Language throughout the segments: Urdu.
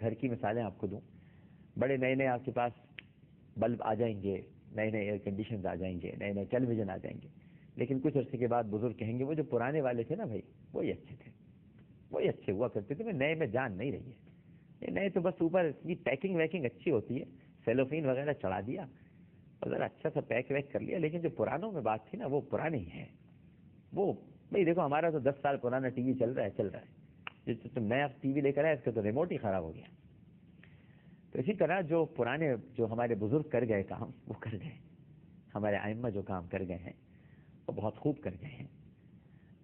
گھر کی مثالیں آپ کو دوں، بڑے نئے نئے آپ کے پاس بلب آ جائیں گے، نئے نئے ایئر کنڈیشنز آ جائیں گے، نئے نئے ٹیلی ویژن آ جائیں گے، لیکن کچھ عرصے کے بعد بزرگ کہیں گے وہ جو پرانے والے تھے نا بھائی وہی اچھے تھے، وہی اچھے ہوا کرتے تھے، نئے میں جان نہیں رہی ہے، یہ نئے تو بس اوپر کی پیکنگ ویکنگ اچھی ہوتی ہے، سیلوفین وغیرہ چڑھا دیا اور ذرا اچھا سا پیک ویک کر لیا، لیکن جو پرانوں میں بات تھی نا وہ پرانی ہے. وہ بھائی دیکھو ہمارا تو 10 سال پرانا ٹی وی چل رہا ہے، جس تم نیا ٹی وی لے کر آئے اس کا تو ریموٹ ہی خراب ہو گیا. تو اسی طرح جو پرانے جو ہمارے بزرگ کر گئے کام وہ کر گئے، ہمارے ائمہ جو کام کر گئے ہیں وہ بہت خوب کر گئے ہیں.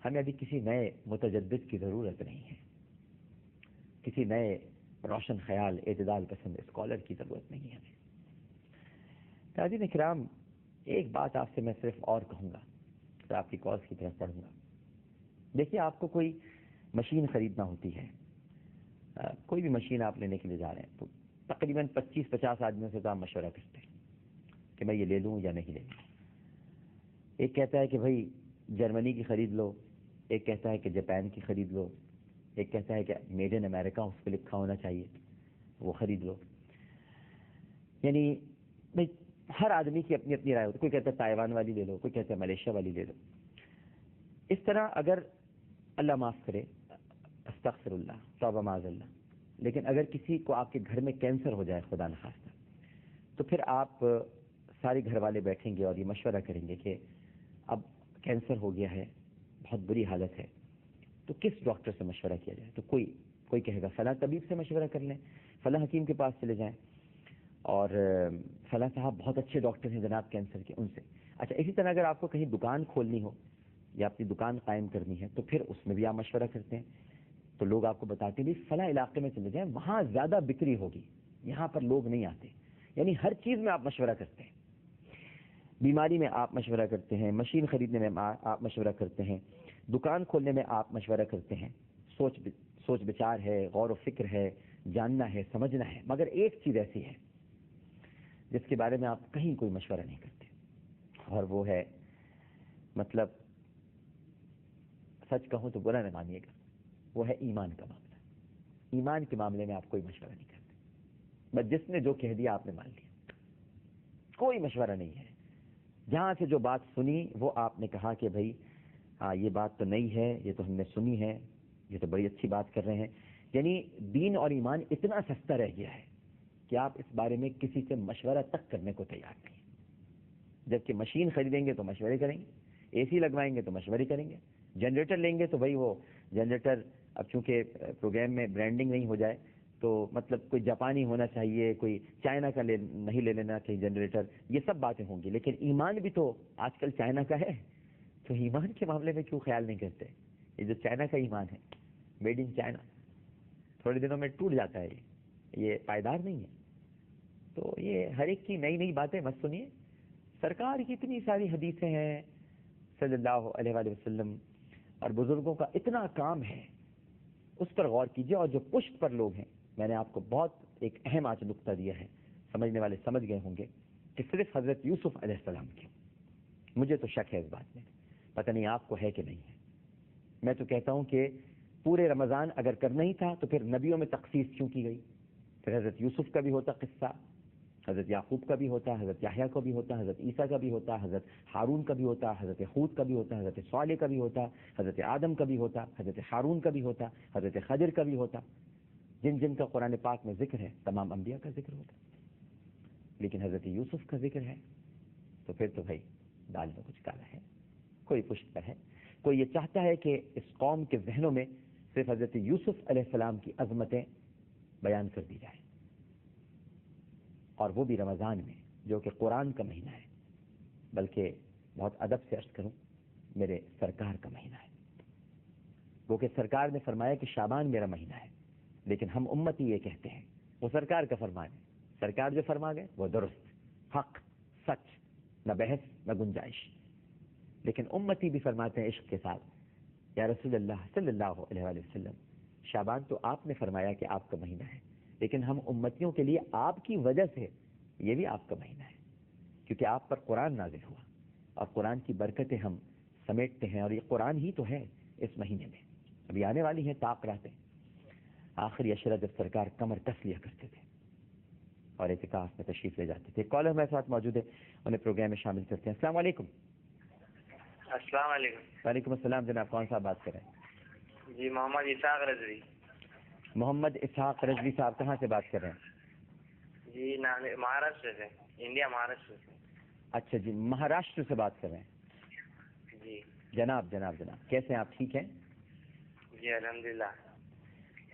ہمیں ابھی کسی نئے متجدد کی ضرورت نہیں ہے، کسی نئے روشن خیال اعتدال پسند اسکالر کی ضرورت نہیں ہے ہمیں. ناظرین اکرام، ایک بات آپ سے میں صرف اور کہوں گا، پھر آپ کی کالز کی طرف پڑھوں گا. دیکھیے آپ کو کوئی مشین خریدنا ہوتی ہے، کوئی بھی مشین آپ لینے کے لیے جا رہے ہیں تو تقریباً 25-50 آدمیوں سے تو آپ مشورہ کرتے ہیں کہ میں یہ لے لوں یا نہیں لے لوں. ایک کہتا ہے کہ بھائی جرمنی کی خرید لو، ایک کہتا ہے کہ جاپان کی خرید لو، ایک کہتا ہے کہ میڈ ان امریکہ اس پہ لکھا ہونا چاہیے وہ خرید لو. یعنی بھائی ہر آدمی کی اپنی اپنی رائے ہوتی ہے، کوئی کہتا ہے تائیوان والی لے لو، کوئی کہتا ہے ملیشیا والی لے لو. اس طرح اگر اللہ معاف کرے، استغفر اللہ، توبہ معاذ اللہ، لیکن اگر کسی کو آپ کے گھر میں کینسر ہو جائے خدا نخواستہ، تو پھر آپ سارے گھر والے بیٹھیں گے اور یہ مشورہ کریں گے کہ اب کینسر ہو گیا ہے، بہت بری حالت ہے، تو کس ڈاکٹر سے مشورہ کیا جائے؟ تو کوئی کہے گا فلاں طبیب سے مشورہ کر لیں، فلاں حکیم کے پاس چلے جائیں، اور فلاں صاحب بہت اچھے ڈاکٹر ہیں جناب کینسر کے، ان سے. اچھا اسی طرح اگر آپ کو کہیں دکان کھولنی ہو یا اپنی دکان قائم کرنی ہے تو پھر اس میں بھی آپ مشورہ کرتے ہیں. تو لوگ آپ کو بتاتے ہیں فلاں علاقے میں چلے جائیں، وہاں زیادہ بکری ہوگی، یہاں پر لوگ نہیں آتے. یعنی ہر چیز میں آپ مشورہ کرتے ہیں. بیماری میں آپ مشورہ کرتے ہیں، مشین خریدنے میں آپ مشورہ کرتے ہیں، دکان کھولنے میں آپ مشورہ کرتے ہیں. سوچ بچار ہے، غور و فکر ہے، جاننا ہے، سمجھنا ہے. مگر ایک چیز ایسی ہے جس کے بارے میں آپ کہیں کوئی مشورہ نہیں کرتے، اور وہ ہے، مطلب سچ کہوں تو برا نہ مانیے گا، وہ ہے ایمان کا معاملہ. ایمان کے معاملے میں آپ کوئی مشورہ نہیں کرتے، بس جس نے جو کہہ دیا آپ نے مان لیا، کوئی مشورہ نہیں ہے. جہاں سے جو بات سنی وہ آپ نے کہا کہ بھائی ہاں یہ بات تو نہیں ہے، یہ تو ہم نے سنی ہے، یہ تو بڑی اچھی بات کر رہے ہیں. یعنی دین اور ایمان اتنا سستا رہ گیا ہے کہ آپ اس بارے میں کسی سے مشورہ تک کرنے کو تیار نہیں. جبکہ مشین خریدیں گے تو مشورے کریں گے، اے سی لگوائیں گے تو مشورے کریں گے، جنریٹر لیں گے تو بھائی وہ جنریٹر اب چونکہ پروگرام میں برانڈنگ نہیں ہو جائے تو مطلب کوئی جاپانی ہونا چاہیے، کوئی چائنا کا نہیں لے لینا چاہیے جنریٹر، یہ سب باتیں ہوں گی. لیکن ایمان بھی تو آج کل چائنا کا ہے، تو ایمان کے معاملے میں کیوں خیال نہیں کرتے؟ یہ جو چائنا کا ایمان ہے، میڈ ان چائنا، تھوڑے دنوں میں ٹوٹ جاتا ہے، یہ پائیدار نہیں ہے. تو یہ ہر ایک کی نئی نئی باتیں مت سنیے. سرکار کی اتنی ساری حدیثیں ہیں صلی اللہ علیہ وآلہ وسلم، اور بزرگوں کا اتنا کام ہے، اس پر غور کیجیے. اور جو پشت پر لوگ ہیں، میں نے آپ کو بہت ایک اہم آج نقطہ دیا ہے، سمجھنے والے سمجھ گئے ہوں گے کہ صرف حضرت یوسف علیہ السلام کی، مجھے تو شک ہے اس بات میں، پتہ نہیں آپ کو ہے کہ نہیں ہے. میں تو کہتا ہوں کہ پورے رمضان اگر کرنا ہی تھا تو پھر نبیوں میں تخصیص کیوں کی گئی؟ پھر حضرت یوسف کا بھی ہوتا قصہ، حضرت یعقوب کا بھی ہوتا، حضرت یحییٰ کا بھی ہوتا، حضرت عیسیٰ کا بھی ہوتا، حضرت ہارون کا بھی ہوتا، حضرت ہود کا بھی ہوتا، حضرت صالح کا بھی ہوتا، حضرت آدم کا بھی ہوتا، حضرت ہارون کا بھی ہوتا، حضرت خضر کا بھی ہوتا. جن جن کا قرآن پاک میں ذکر ہے تمام انبیاء کا ذکر ہوتا. لیکن حضرت یوسف کا ذکر ہے تو پھر تو بھائی دال میں کچھ کالا ہے، کوئی پشت پر ہے. کوئی یہ چاہتا ہے کہ اس قوم کے ذہنوں میں صرف حضرت یوسف علیہ السلام کی عظمتیں بیان کر دی جائیں، اور وہ بھی رمضان میں جو کہ قرآن کا مہینہ ہے، بلکہ بہت ادب سے عرض کروں میرے سرکار کا مہینہ ہے. وہ کہ سرکار نے فرمایا کہ شعبان میرا مہینہ ہے، لیکن ہم امتی یہ کہتے ہیں وہ سرکار کا فرمان ہے. سرکار جو فرما گئے وہ درست، حق، سچ، نہ بحث نہ گنجائش. لیکن امتی بھی فرماتے ہیں عشق کے ساتھ، یا رسول اللہ صلی اللہ علیہ وآلہ وسلم، شعبان تو آپ نے فرمایا کہ آپ کا مہینہ ہے، لیکن ہم امتیوں کے لیے آپ کی وجہ سے یہ بھی آپ کا مہینہ ہے، کیونکہ آپ پر قرآن نازل ہوا اور قرآن کی برکتیں ہم سمیٹتے ہیں، اور یہ قرآن ہی تو ہے اس مہینے میں. ابھی آنے والی ہیں طاق راتیں. آخری اشرہ جب سرکار کمر کس لیا کرتے تھے اور اعتکاف میں تشریف لے جاتے تھے. کالر ہمارے ساتھ موجود ہے, انہیں پروگرام میں شامل کرتے ہیں. السلام علیکم. السلام علیکم. وعلیکم السلام جناب, کون صاحب بات کر رہے ہیں؟ جی محمد اسحاق رضوی. محمد اسحاق رضوی صاحب کہاں سے بات کر رہے ہیں؟ جی مہاراشٹر سے, انڈیا مہاراشٹر سے. اچھا جی, مہاراشٹر سے بات کر رہے ہیں. جی جناب جناب جناب, کیسے ہیں آپ, ٹھیک ہیں؟ جی الحمدللہ.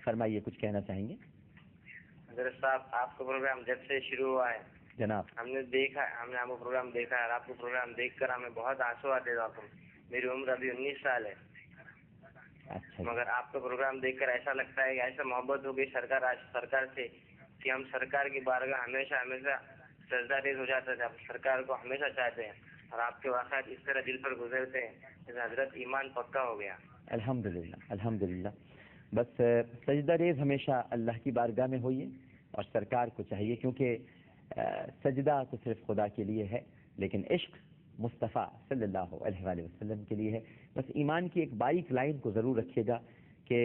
فرمائیے, کچھ کہنا چاہیں گے؟ حضرت صاحب آپ کا پروگرام جب سے شروع ہوا ہے جناب, ہم نے آپ کا پروگرام دیکھا ہے, اور آپ کو پروگرام دیکھ کر ہمیں بہت آنسو آتے ہیں. میری عمر ابھی 19 سال ہے. اچھا مگر آپ کا پروگرام دیکھ کر ایسا لگتا ہے کہ ایسا محبت ہو گئی سرکار سے کہ ہم سرکار کی بارگاہ ہمیشہ سجدہ ریز ہو جاتا تھا. سرکار کو ہمیشہ چاہتے ہیں, اور آپ کے واقعات اس طرح دل پر گزرتے ہیں کہ حضرت ایمان پکا ہو گیا. الحمدللہ الحمدللہ. بس سجدہ ریز ہمیشہ اللہ کی بارگاہ میں ہوئیے, اور سرکار کو چاہیے, کیونکہ سجدہ تو صرف خدا کے لیے ہے, لیکن عشق مصطفیٰ صلی اللہ علیہ وآلہ وسلم کے لیے ہے. بس ایمان کی ایک باریک لائن کو ضرور رکھیے گا کہ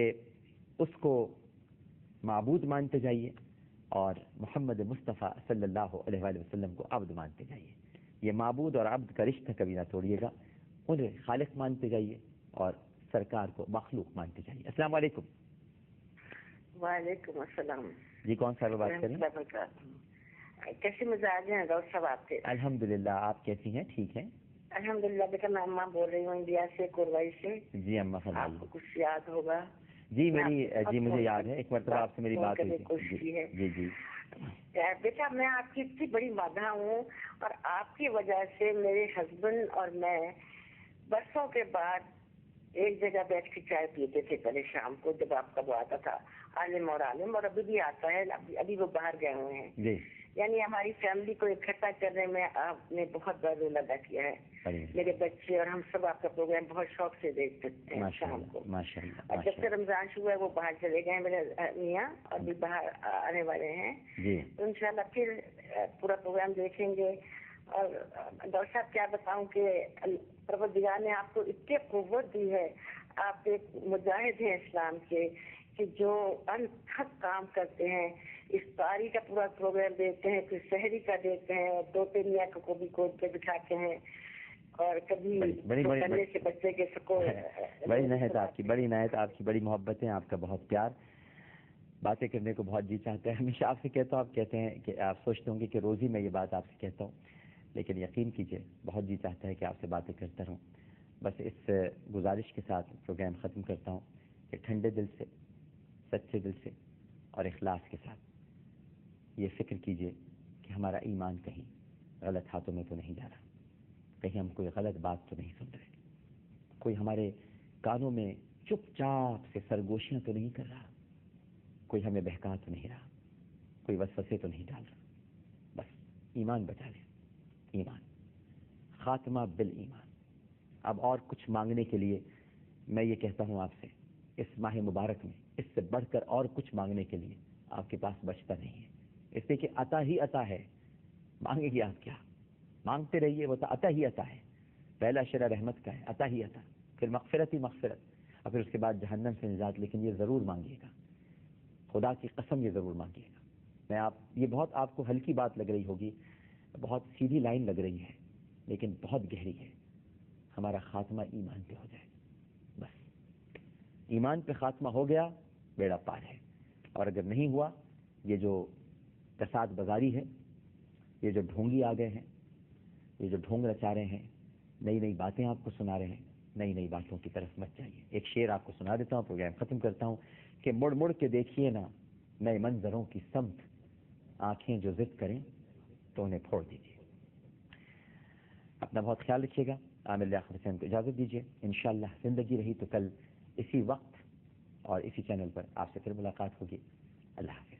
اس کو معبود مانتے جائیے, اور محمد مصطفیٰ صلی اللہ علیہ وآلہ وسلم کو عبد مانتے جائیے. یہ معبود اور عبد کا رشتہ کبھی نہ توڑیے گا, انہیں خالق مانتے جائیے اور سرکار کو مخلوق مانتے جائیے. السلام علیکم. وعلیکم السلام. جی کون صاحب بات کر رہے ہیں؟ کیسے مزاج ہیں ڈاکٹر صاحب آپ کے؟ الحمدللہ, آپ کیسی ہیں, ٹھیک ہیں؟ الحمدللہ. بیٹا میں اماں بول رہی ہوں انڈیا سے, کوروائی سے. جی اماں آپ فرمائیے. کو کچھ یاد ہوگا. جی مجھے یاد ہے, ایک مرتبہ آپ سے میری بات ہوئی کوشش کی ہے. جی جی. بیٹا میں آپ کی اتنی بڑی مادہ ہوں, اور آپ کی وجہ سے میرے ہسبینڈ اور میں برسوں کے بعد ایک جگہ بیٹھ کے چائے پیتے تھے پہلے شام کو, جب آپ کا وہ آتا تھا عالم اور ابھی بھی آتا ہے. ابھی وہ باہر گئے ہوئے ہیں. جی. یعنی ہماری فیملی کو اکٹھا کرنے میں آپ نے بہت بڑا رول ادا کیا ہے. میرے بچے اور ہم سب آپ کا پروگرام بہت شوق سے دیکھتے ہیں شام کو. اور جب سے رمضان شروع ہے وہ باہر چلے گئے ہیں میرے میاں, اور بھی باہر آنے والے ہیں. تو انشاءاللہ پھر پورا پروگرام دیکھیں گے. اور ڈاکٹر صاحب کیا بتاؤں کہ پروردگار نے آپ کو اتنی قوت دی ہے, آپ ایک مجاہد ہیں اسلام کے, کہ جو انتھک کام کرتے ہیں. افطاری کا پورا پروگرام دیتے ہیں, پھر سحری کا دیتے ہیں, طوطے میاں کو بھی گود پہ بٹھاتے ہیں, اور کبھی کرنے سے بچے کے سکو. بڑی نہایت آپ کی, بڑی نہایت آپ کی, بڑی محبتیں, آپ کا بہت پیار, باتیں کرنے کو بہت جی چاہتا ہے. ہمیشہ آپ سے کہتا ہوں, آپ کہتے ہیں کہ آپ سوچتے ہوں گے کہ روز ہی میں یہ بات آپ سے کہتا ہوں, لیکن یقین کیجئے بہت جی چاہتا ہے کہ آپ سے باتیں کرتا رہوں. بس اس گزارش کے ساتھ پروگرام ختم کرتا ہوں کہ ٹھنڈے دل سے, سچے دل سے اور اخلاص کے ساتھ یہ فکر کیجئے کہ ہمارا ایمان کہیں غلط ہاتھوں میں تو نہیں جا رہا, کہیں ہم کوئی غلط بات تو نہیں سن رہے, کوئی ہمارے کانوں میں چپ چاپ سے سرگوشیاں تو نہیں کر رہا, کوئی ہمیں بہکا تو نہیں رہا, کوئی وسوسے تو نہیں ڈال رہا. بس ایمان بچا لیں, ایمان, خاتمہ بالایمان. اب اور کچھ مانگنے کے لیے میں یہ کہتا ہوں آپ سے, اس ماہ مبارک میں اس سے بڑھ کر اور کچھ مانگنے کے لیے آپ کے پاس بچتا نہیں ہے, اس لیے کہ عطا ہی عطا ہے. مانگے گی آپ کیا, مانگتے رہیے, وہ تو عطا ہی عطا ہے. پہلا شرح رحمت کا ہے, عطا ہی عطا, پھر مغفرت ہی مغفرت, اور پھر اس کے بعد جہنم سے نجات. لیکن یہ ضرور مانگیے گا, خدا کی قسم یہ ضرور مانگیے گا. یہ بہت آپ کو ہلکی بات لگ رہی ہوگی, بہت سیدھی لائن لگ رہی ہے, لیکن بہت گہری ہے. ہمارا خاتمہ ایمان پہ ہو جائے, بس ایمان پہ خاتمہ ہو گیا بیڑا پار ہے. اور اگر نہیں ہوا, یہ جو کساد بازاری ہے, یہ جو ڈھونگی آ گئے ہیں, یہ جو ڈھونگ رچا رہے ہیں, نئی نئی باتیں آپ کو سنا رہے ہیں, نئی نئی باتوں کی طرف مت جائیے. ایک شعر آپ کو سنا دیتا ہوں, پروگرام ختم کرتا ہوں, کہ مڑ مڑ کے دیکھیے نا نئے منظروں کی سمت, آنکھیں جو ضد کریں تو انہیں پھوڑ دیجیے. اپنا بہت خیال رکھیے گا. عامر لیاقت حسین کو اجازت دیجیے. انشاءاللہ زندگی رہی تو کل اسی وقت اور اسی چینل پر آپ سے پھر ملاقات ہوگی. اللہ حافظ.